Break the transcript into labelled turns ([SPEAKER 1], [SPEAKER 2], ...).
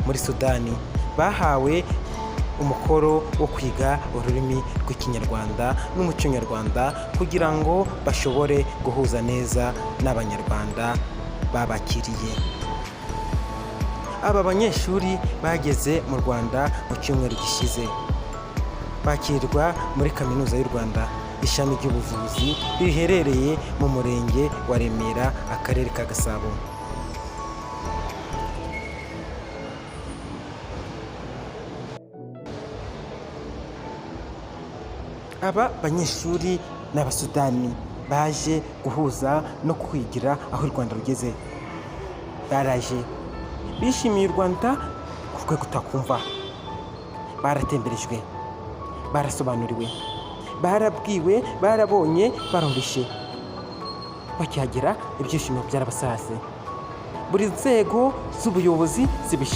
[SPEAKER 1] muri Sudani bahawe umukoro wo kwiga ururimi rw'ikinyarwanda n'umuco nyarwanda kugira ngo bashobore guhuza neza n'abanyarwanda babakiriye. Aba banyeshuri bageze mu Rwanda mu cyumweru gishize, bakirirwa muri Kaminuza y'u Rwanda ishami ry'ubuvuzi riherereye mu murenge wa Remera, akarere ka Gasabo. Aba banyeshuri ni Abasudani baje guhuza no kwigira aho u Rwanda rugeze. Baraje bishimiye u Rwanda ku rwego utakumva, baratemberejwe, barasobanuriwe, barabwiwe, barabonye, barumvishe. Bakihagera ibyishimo byarabasase. Buri nzego z'ubuyobozi zibishinzwe